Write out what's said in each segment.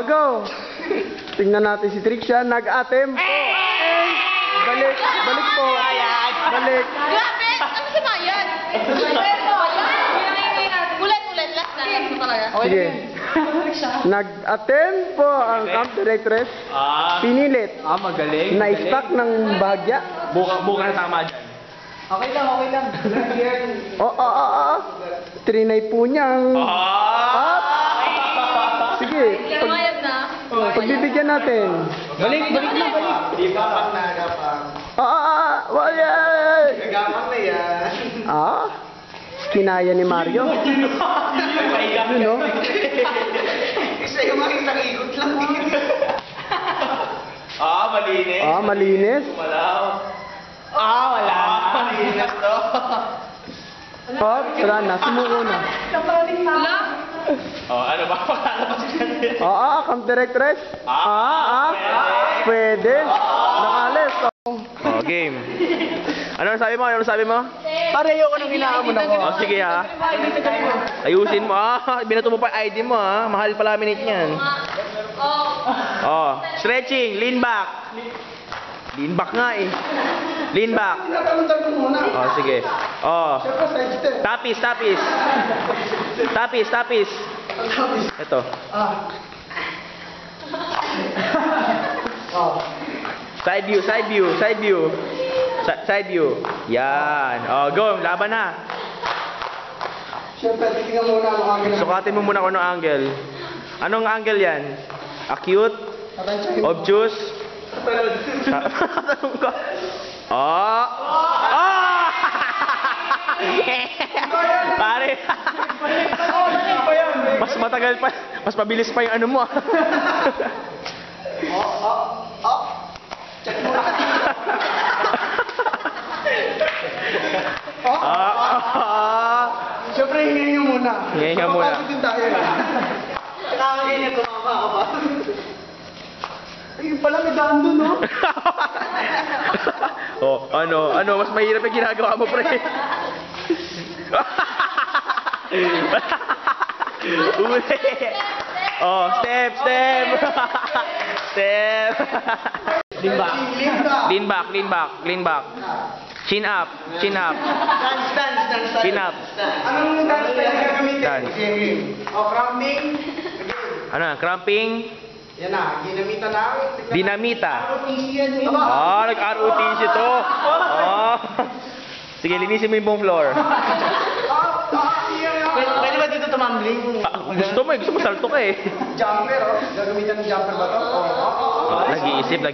Go! Tingnan natin si Trixia. Nag-attempt po. Balik. Balik po. Balik. Grabe! Ano si Mayan? Ulit. Last na talaga. Sige. Nag-attempt po ang camp directress. Pinilit. Magaling. Na-stuck ng bahagya. Buka na tama dyan. Okay lang. Trinay po niyang... Sige. Mayag na. Pagbibigyan natin. Balik na. Gapang na, gapang. Wala. Gapang na yan. Kinaya ni Mario. No? Isa yung mga isang ikot lang. Malinis. Malinis. Wala. Malinis to. Wala na. Sumuko na. Ano ba? Pakalabas ka. Camp directress. Pwede. Nakalis. Game. Ano sabi mo? Pare, ayoko nang hinahamon ako. Sige ha. Ayusin mo. Binato mo pa ID mo ha. Mahal pala minute niyan. Stretching. Lean back. Lean back nga eh. Lean back. Sige. Tapis. Ito. Side view. Yan. Go. Laban na. Siyempre, titingnan muna ang angle. Sukatin mo muna kung anong angle. Anong angle yan? Acute? Obtuse? Tanong ko. Pare. Mas matagal pa. Mas mabilis pa yung ano mo. Siyempre, hingin nyo muna. Kapapagod din tayo. Nakakaganyan, tumama ka ba? Ayun pala, may daan dun, no? Ano, mas mahirap yung ginagawa mo, pre. Uli. Step. Lean back. Chin up. Dance. Chin up. Anong dance tayo gagamitin? Dance. Cramping. Cramping. Yan na, ginamitan na. Dinamita. ROTC yan. Nag-ROTC to. Sige, linisin mo yung buong floor. Pwede ba dito tumambling? Gusto mo salto ka eh. Jumper, gagamitan ng jumper ba to? Nag-iisip.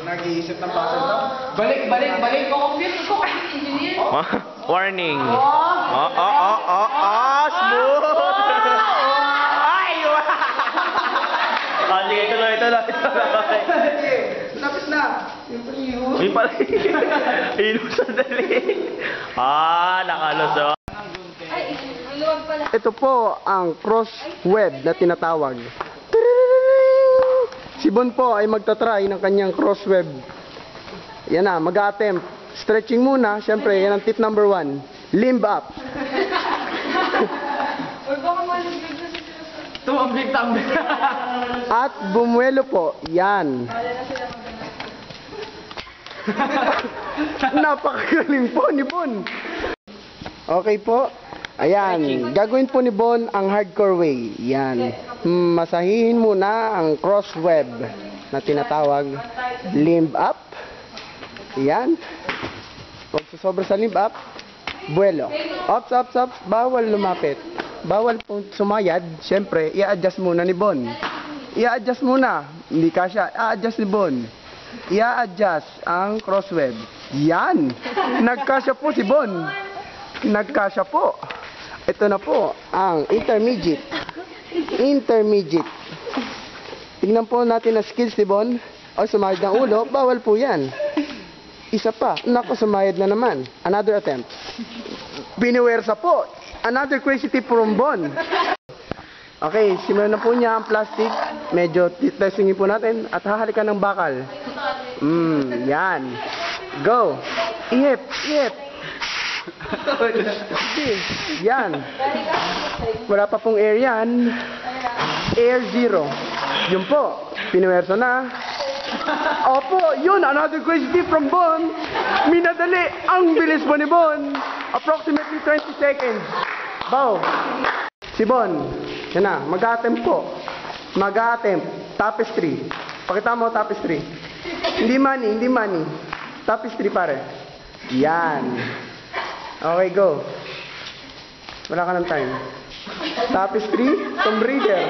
Nag-iisip ng puzzle to. Balik. Engineer. Warning. Smooth. Sige, tuloy. Tapos na. Yung paliho. May pala. Hilong sandali. Nakalusot. Ay, ang luwag pala. Ito po ang cross web na tinatawag. Si Bon po ay magta-try ng kanyang cross web. Yan na, mag-attempt. Stretching muna, syempre, yan ang tip number 1. Limb up. Tumambling. At bumuelo po, yan. Napakagaling po ni Bon. Okay po. Ayan, gagawin po ni Bon ang hardcore way. Yan. Masahihin muna ang cross web na tinatawag limb up. Yan. Huwag sasobra sa limb up. Buelo. Ops. Bawal lumapit. Bawal po sumayad. Siyempre, i-adjust muna ni Bon. I-adjust muna. Hindi kasya. I-adjust ni Bon. I-adjust ang cross web. Yan. Nagkasya po si Bon. Nagkasya po. Ito na po ang intermediate. Tingnan po natin ang skills ni Bon. O sumayad ng ulo. Bawal po yan. Isa pa. Naku, sumayad na naman. Another attempt. Biniwersa po. Another crazy tip from Bon. Okay, simulan na po niya ang plastic. Medyo testingin po natin. At hahalikan ng bakal. Yan. Go. Ihip. Yan. Wala pa pong air yan. Air 0. Yun po. Pinuwerso na. Opo, yun. Another crazy tip from Bon. Minadali. Ang bilis mo ni Bon. Approximately 20 seconds. Bow. Si Bon. Yan na. Mag-attempt po. Mag-attempt. Tapestry. Pakita mo tapestry. Hindi money. Tapestry pare. Yan. Okay, go. Wala ka ng time. Tapestry, Tomb Raider.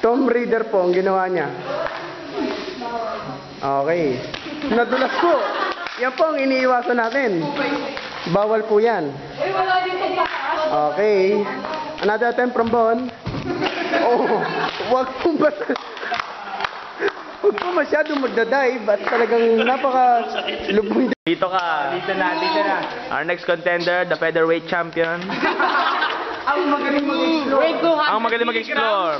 Tomb Raider po ang ginawa niya. Okay. Nadulas po. Yan po ang iniiwasan natin. Bawal po yan. Okay. Another attempt from Bon. Oh, wag po ba... Huwag po masyadong magdadive at talagang napaka-lubong. Dito ka. Dito na. Our next contender, the featherweight champion. Ang magaling mag-explore. Ang magaling mag-explore.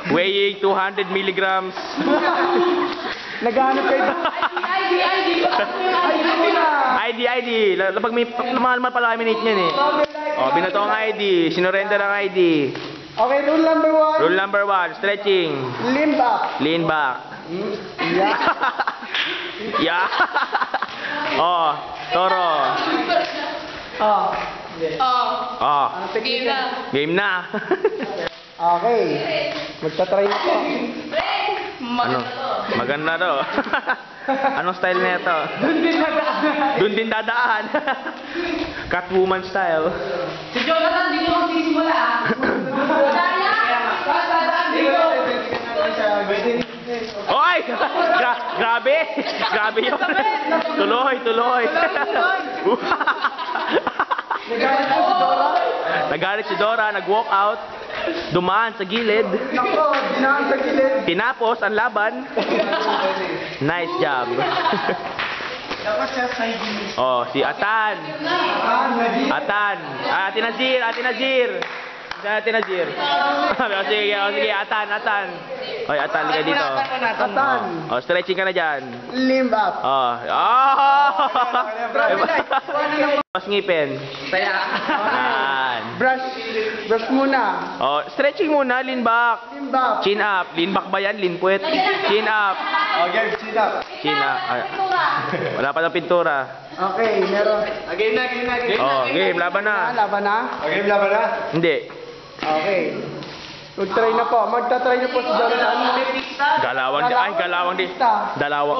Weighing 200 milligrams. Naghahanap kayo. ID. Pag may lumalman pala minute niyan eh. Oh, binato ang ID. Sinurrender ang ID. Okay, rule number 1. Rule number 1, stretching. Lean back. Lean back. Yeah. Yeah. Oh, Toro. Oh. Oh, Game na. game na. Okay. Magta-try na po. Ano? Maganda to. Anong style na ito? Doon din dadaan. Catwoman style. Si Jonathan, di mo magsisimula ah. Oy! Grabe! Grabe yun! Tuloy! Nagalit si Dora, nag-walk out, dumaan sa gilid, Nako, dinaan sa gilid. tinapos ang laban. Nice job. Dapat siya side Oh, si Atan. Atan. Ate Nazir. Sige, Atan. Oy, Atan, liga dito. Atan. Oh, stretching ka na dyan. Limb up. Oh. Mas ngipin. Yan. Brush muna. Oh, stretching muna, lean back. Limb up. Chin up. Lean back ba yan? Lean puwet. Chin up. Okay, sit up. Chin up. Ay, wala pa ng pintura. Okay, meron. Game na. Oh, game. Laban na. Laban na? Okay, laban na. Hindi. Okay. Mag-try na po. Magta-try na po si Jonathan. Galawang di. Ay, galawang di. Dalawang.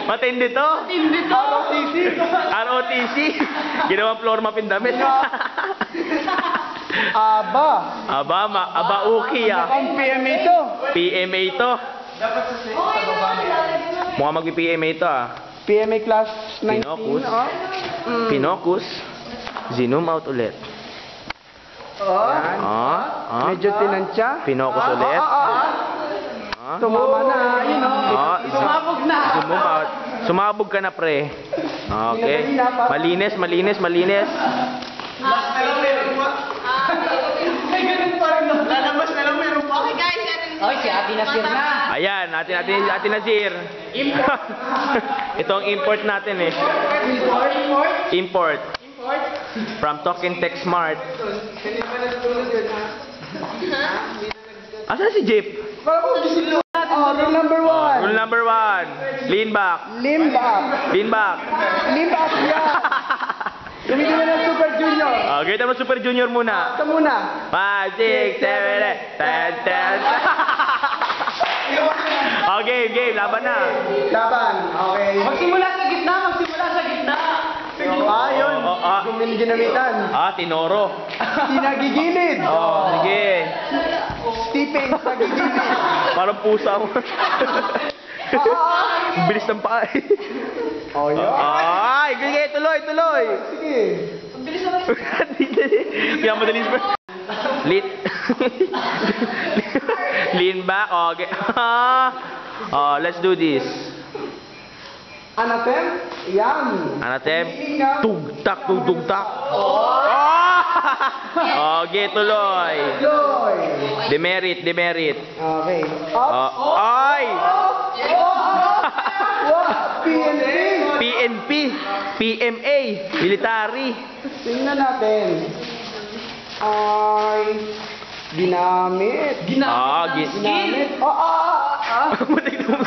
Matindi to. ROTC. Ginawang floor mapin damit. Aba. Aba uki ah. Ang PMA to. PMA to. Mukhang mag-PMA to ah. PMA class 19. Pinocus. Oh. Pinocus. Zoom out ulit. Yan. Medyo tinansya. Pinocus ulit. Tumama na. Yun o. Sumabog na. Sumabog ka na pre. Okay. Malinis. May ganun pa rin. Lalabas na lang, meron pa. Okay guys, Ay, si Ate Nasir na. Ayan, Ate Nazir. Ito ang import natin eh. Import. From Talking Tech Smart. Asan si Jeep? Oh, rule number 1. Rule number 1. Lean back. Limb up. Lean back. Limb up, yeah. Gamitin na ng Super Junior. Okay, tama Super Junior muna. Ito muna. 5, 6, 7, 8, 10. Okay, game. Laban na. Laban. Okay. Magsimula sa gitna. Yun. Ginamitan. Tinoro. Sinagigilid. Sige. Steeping sa gigilid. Parang pusa mo. Bilis ng paa eh. Oh, yun. Ay, sige, tuloy. Sige. Kaya madaling lean back. Okay. Let's do this. Anatem? Yan. Anatem. Tugtak. Okay, tuloy. Joy. Demerit. Okay. Up. Ay! What? PNP. PNP, PMA, military. Tingnan natin. Ay, ginamit. Ginamit. Butik na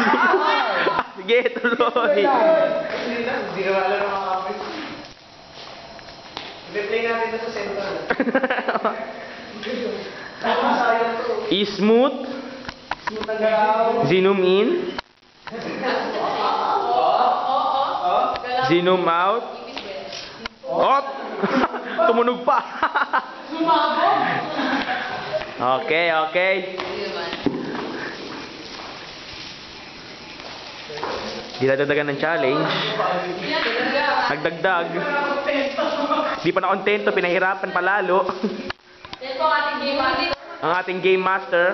Sige, tuloy. Hindi na wala ng mga kapit. I-play natin ito sa center. Sayang to. Smooth. Zoom in. Zoom out. Op! Tumunog pa. Okay, okay. Dinadagdagan ng challenge. Nagdagdag. Di pa na kontento, pinahirapan palalo. Yan po ang ating game master. Ang ating game master.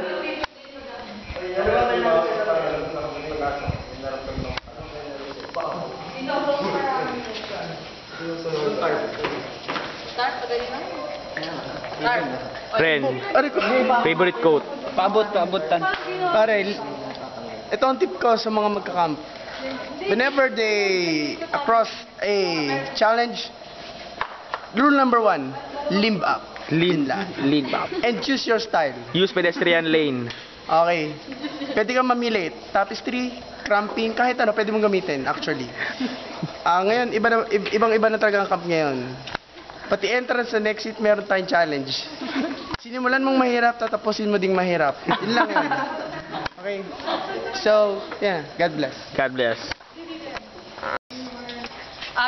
Start, pagaling na. Start. Friend, favorite quote. Paabutan. Pare, ito ang tip ko sa mga magkakamp. Whenever they across a challenge, rule number 1, limb up. Lean back. And choose your style. Use pedestrian lane. Okay. Pwede kang mamili. Tapestry, cramping, kahit ano, pwede mong gamitin, actually. Ngayon, ibang-iba na talaga ang camp ngayon. Pati entrance sa next seat, meron tayong challenge. Sinimulan mong mahirap, tatapusin mo ding mahirap. Yun lang yun. Okay. So, yeah. God bless. God bless.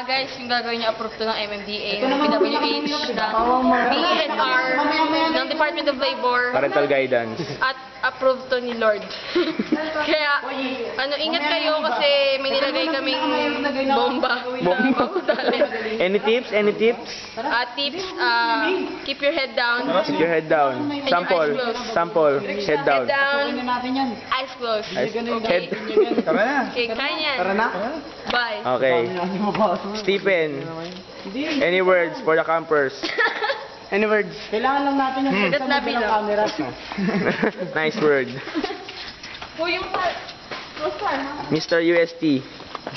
Guys, yung gagawin niyo approve to ng MMDA, ng PWH, ng DNR, ng Department of Labor, Parental guidance. at approve to ni Lord. Kaya, ingat kayo kasi may nilagay kaming bomba. Any tips? Any tips? Tips, keep your head down. Keep your head down. Sample. Sample. Head down. Head down. Eyes closed. Head. Tara na. Okay, kaya yan. Tara na. Bye. Okay. Stephen, any words for the campers? Any words? Kailangan lang natin yung That's sa not ng below. camera. Nice word. Yung close pa, ha? Mr. UST,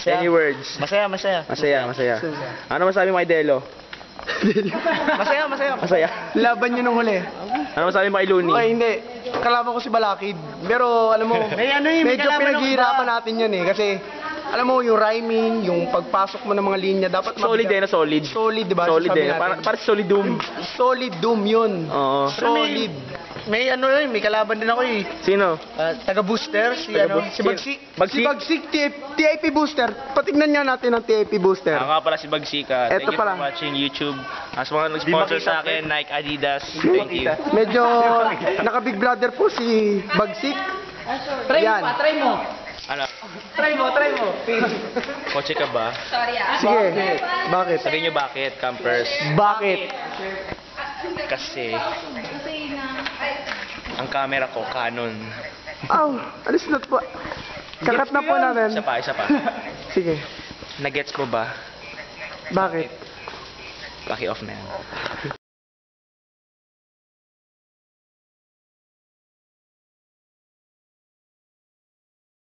any words? Masaya. Masaya. Ano masabi mo kay Delo? Masaya. Masaya. Laban nyo nung huli. Ano masabi mo kay Looney? Okay, hindi. Kalaban ko si Balakid. Pero, alam mo, May ano yun, may medyo kalaban ako pinaghihirapan ba? natin yun eh. Kasi, alam mo, yung rhyming, yung pagpasok mo ng mga linya, dapat Solid din na solid. Solid, di ba? Solid Sabi din. natin. Para solid doom. Solid doom yun. Oo. Solid. May ano yun, may kalaban din ako eh. Sino? Taga-booster, si Bagsik. Si Bagsik, TIP Booster. Patignan nga natin ang TIP Booster. Ako nga pala si Bagsika. Eto Thank you pala. for watching YouTube. As mga nag-sponsor sa akin, Nike, Adidas. Thank you. Medyo naka-big brother po si Bagsik. Yan. Try mo. Ano? Try mo. Kotse ka ba? Sorry, Sige. Bakit? Sabihin nyo bakit, campers? Bakit? Kasi ang camera ko, Canon. Aw, alis na po. Sakat na po natin. Isa pa. Sige. Nagets mo ba? Bakit? Paki-off na yan.